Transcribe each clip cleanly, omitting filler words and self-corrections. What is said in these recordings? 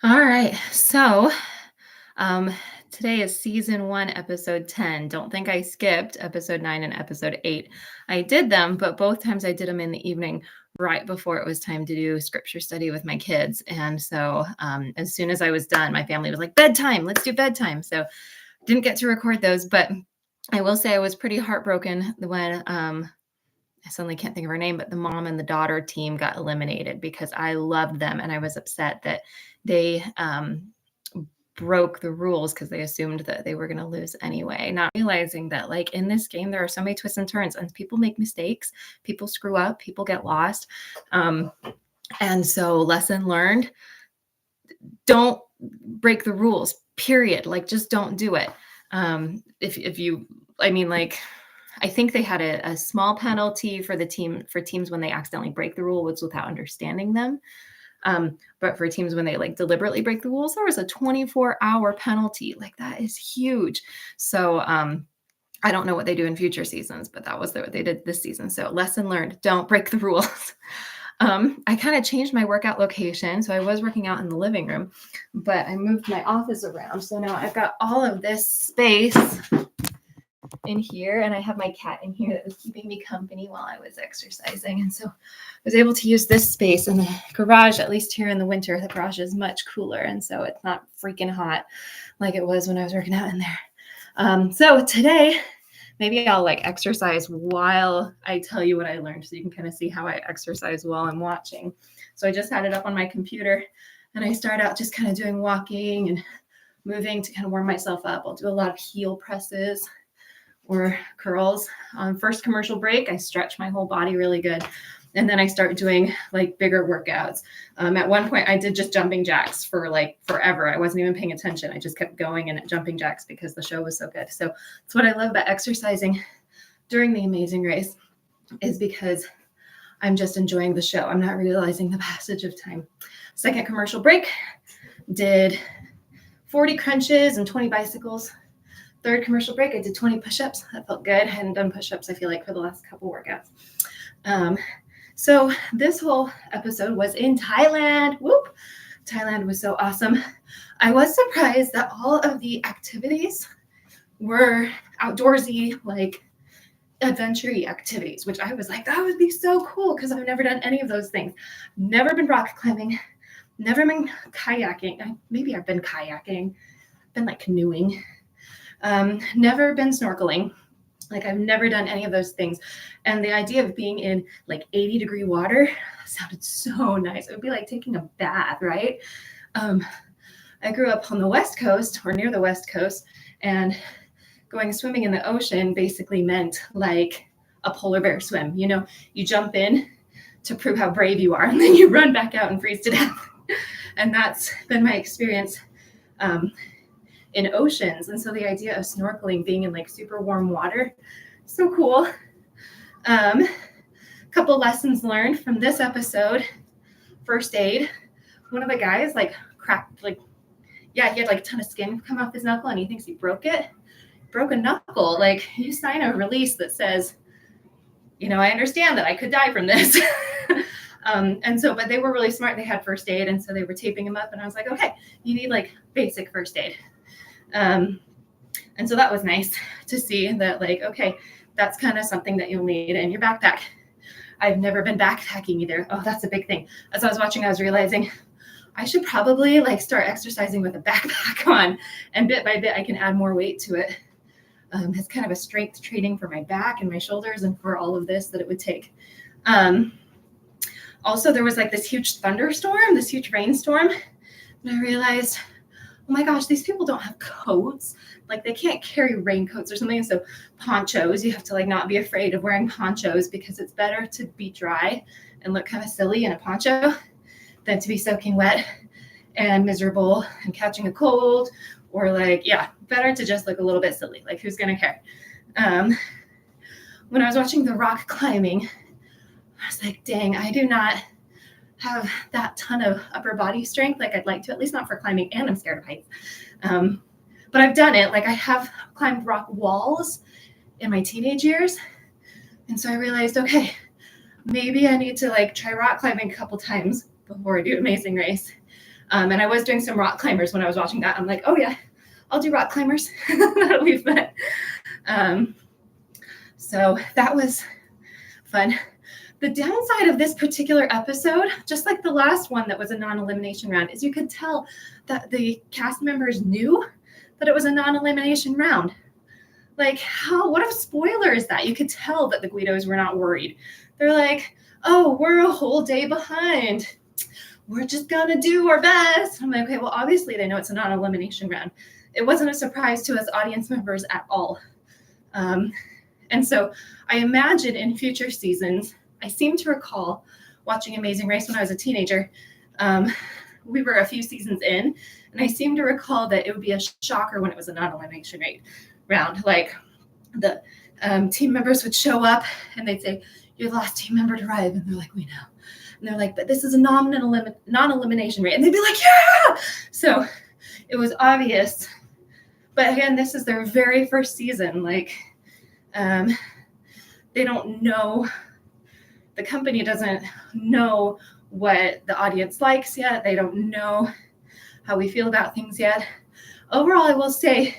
All right. Um, today is season 1, episode 10. Don't think I skipped episode 9 and episode 8. I did them, but both times I did them in the evening right before it was time to do scripture study with my kids. And so as soon as I was done, my family was like, bedtime, let's do bedtime. So didn't get to record those, but I will say I was pretty heartbroken when I suddenly can't think of her name, but the mom and the daughter team got eliminated because I loved them and I was upset that they broke the rules because they assumed that they were going to lose anyway, not realizing that like in this game there are so many twists and turns and people make mistakes, people screw up, people get lost. And so lesson learned, don't break the rules, period. Like just don't do it. If you, I mean, like I think they had a small penalty for teams when they accidentally break the rules without understanding them. But for teams when they like deliberately break the rules, there was a 24-hour penalty. Like that is huge. So I don't know what they do in future seasons, but that was what they did this season. So lesson learned, don't break the rules. I kind of changed my workout location. So I was working out in the living room, but I moved my office around. So now I've got all of this space in here, and I have my cat in here that was keeping me company while I was exercising. And so I was able to use this space in the garage. At least here in the winter, the garage is much cooler, and so it's not freaking hot like it was when I was working out in there. So today, maybe I'll like exercise while I tell you what I learned, so you can kind of see how I exercise while I'm watching. So I just had it up on my computer, and I start out just kind of doing walking and moving to kind of warm myself up. I'll do a lot of heel presses or curls. On first commercial break, I stretch my whole body really good. And then I start doing like bigger workouts. At one point, I did just jumping jacks for like forever. I wasn't even paying attention. I just kept going and jumping jacks because the show was so good. So that's what I love about exercising during The Amazing Race, is because I'm just enjoying the show. I'm not realizing the passage of time. Second commercial break, did 40 crunches and 20 bicycles. Third commercial break, I did 20 push-ups. That felt good. I hadn't done push-ups, I feel like, for the last couple workouts. So this whole episode was in Thailand. Whoop! Thailand was so awesome. I was surprised that all of the activities were outdoorsy, like adventure-y activities, which I was like, that would be so cool because I've never done any of those things. Never been rock climbing, never been kayaking. Maybe I've been kayaking, been like canoeing. Never been snorkeling. Like I've never done any of those things. And the idea of being in like 80-degree water sounded so nice. It would be like taking a bath, right? I grew up on the West Coast or near the West Coast, and going swimming in the ocean basically meant like a polar bear swim. You know, you jump in to prove how brave you are, and then you run back out and freeze to death. And that's been my experience in oceans. And so the idea of snorkeling, being in like super warm water, so cool. Couple lessons learned from this episode. First aid. One of the guys like cracked, like, yeah, he had like a ton of skin come off his knuckle and he thinks he broke it. Broke a knuckle. Like you sign a release that says, you know, I understand that I could die from this. And so, but they were really smart. They had first aid. And so they were taping him up, and I was like, okay, you need like basic first aid. And so that was nice to see that, like, okay, that's kind of something that you'll need in your backpack. I've never been backpacking either. Oh, that's a big thing. As I was watching, I was realizing I should probably like start exercising with a backpack on, and bit by bit, I can add more weight to it. It's kind of a strength training for my back and my shoulders and for all of this that it would take. Also, there was like this huge thunderstorm, this huge rainstorm, and I realized, oh my gosh, these people don't have coats. Like they can't carry raincoats or something. So ponchos, you have to like not be afraid of wearing ponchos, because it's better to be dry and look kind of silly in a poncho than to be soaking wet and miserable and catching a cold, or like, yeah, better to just look a little bit silly. Like who's going to care? When I was watching the rock climbing, I was like, dang, I do not have that ton of upper body strength like I'd like to, at least not for climbing, and I'm scared of heights. But I've done it. Like I have climbed rock walls in my teenage years. And so I realized, okay, maybe I need to like try rock climbing a couple times before I do Amazing Race. And I was doing some rock climbers when I was watching that. I'm like, oh yeah, I'll do rock climbers. That'll be fun. So that was fun. The downside of this particular episode, just like the last one that was a non-elimination round, is you could tell that the cast members knew that it was a non-elimination round. Like, what a spoiler is that? You could tell that the Guidos were not worried. They're like, oh, we're a whole day behind. We're just gonna do our best. I'm like, okay, well, obviously they know it's a non-elimination round. It wasn't a surprise to us audience members at all. And so I imagine in future seasons, I seem to recall watching Amazing Race when I was a teenager. We were a few seasons in, and I seem to recall that it would be a shocker when it was a non-elimination round. Like the team members would show up and they'd say, "You're the last team member to arrive," and they're like, "We know." And they're like, "But this is a non-elimination rate," and they'd be like, "Yeah!" So it was obvious. But again, this is their very first season. Like, they don't know. The company doesn't know what the audience likes yet. They don't know how we feel about things yet. Overall, I will say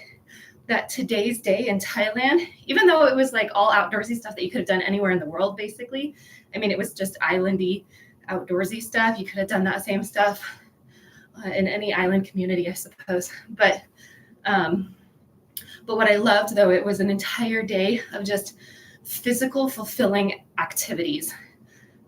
that today's day in Thailand, even though it was like all outdoorsy stuff that you could have done anywhere in the world, basically. I mean, it was just islandy, outdoorsy stuff. You could have done that same stuff in any island community, I suppose. But what I loved, though, it was an entire day of just physical, fulfilling activities.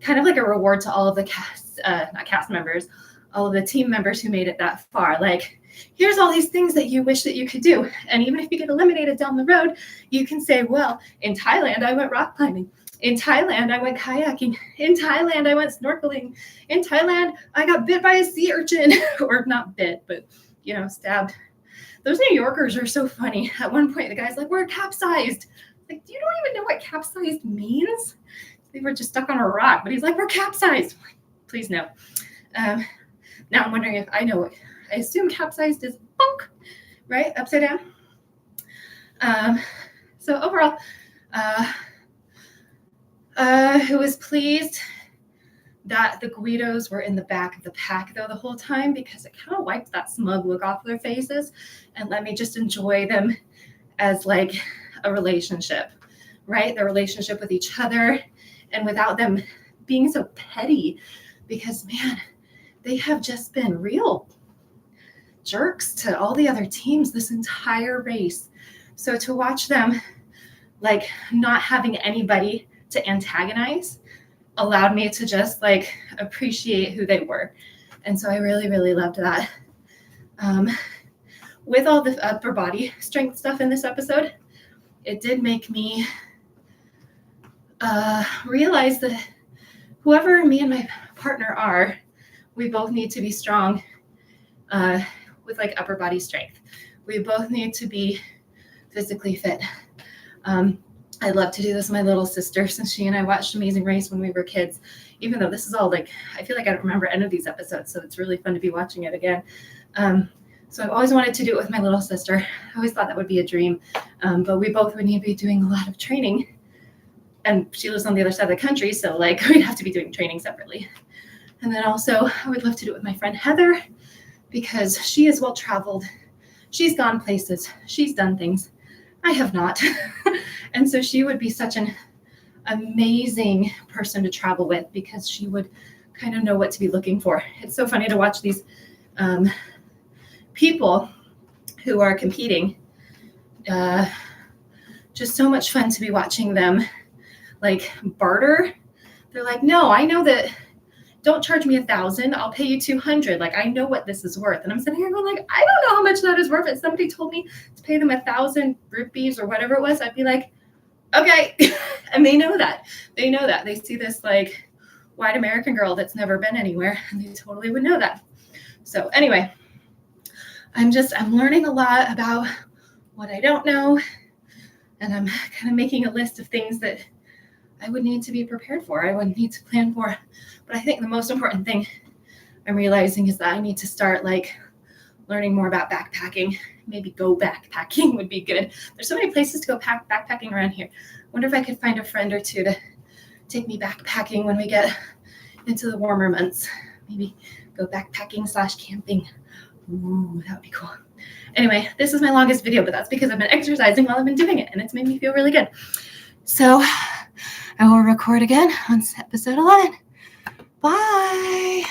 Kind of like a reward to all of the cast members, all of the team members who made it that far. Like, here's all these things that you wish that you could do. And even if you get eliminated down the road, you can say, well, in Thailand, I went rock climbing. In Thailand, I went kayaking. In Thailand, I went snorkeling. In Thailand, I got bit by a sea urchin. Or not bit, but, stabbed. Those New Yorkers are so funny. At one point, the guy's like, we're capsized. Like, you don't even know what capsized means? They were just stuck on a rock. But he's like, we're capsized. Like, please no. Now I'm wondering if I know it. I assume capsized is bonk, right? Upside down. So overall, who was pleased that the Guidos were in the back of the pack, though, the whole time, because it kind of wiped that smug look off their faces and let me just enjoy them as like a relationship, right? Their relationship with each other, and without them being so petty, because, man, they have just been real jerks to all the other teams this entire race. So to watch them like not having anybody to antagonize allowed me to just like appreciate who they were. And so I really, really loved that. With all the upper body strength stuff in this episode, it did make me realize that whoever me and my partner are, we both need to be strong with like upper body strength. We both need to be physically fit. I love to do this with my little sister since she and I watched Amazing Race when we were kids, even though this is all like, I feel like I don't remember any of these episodes, so it's really fun to be watching it again. So I've always wanted to do it with my little sister. I always thought that would be a dream, but we both would need to be doing a lot of training, and she lives on the other side of the country, so like we'd have to be doing training separately. And then also I would love to do it with my friend Heather, because she is well traveled. She's gone places. She's done things I have not. And so she would be such an amazing person to travel with, because she would kind of know what to be looking for. It's so funny to watch these people who are competing. Just so much fun to be watching them like barter. They're like, no, I know that. Don't charge me 1,000. I'll pay you 200. Like, I know what this is worth. And I'm sitting here going like, I don't know how much that is worth. If somebody told me to pay them 1,000 rupees or whatever it was, I'd be like, okay. And they know that. They know that. They see this like white American girl that's never been anywhere, and they totally would know that. So anyway, I'm learning a lot about what I don't know. And I'm kind of making a list of things that I would need to be prepared for. I would need to plan for. But I think the most important thing I'm realizing is that I need to start like learning more about backpacking. Maybe go backpacking would be good. There's so many places to go backpacking around here. Wonder if I could find a friend or two to take me backpacking when we get into the warmer months. Maybe go backpacking/camping. Ooh, that would be cool. Anyway, this is my longest video, but that's because I've been exercising while I've been doing it, and it's made me feel really good. So I will record again on episode 11. Bye.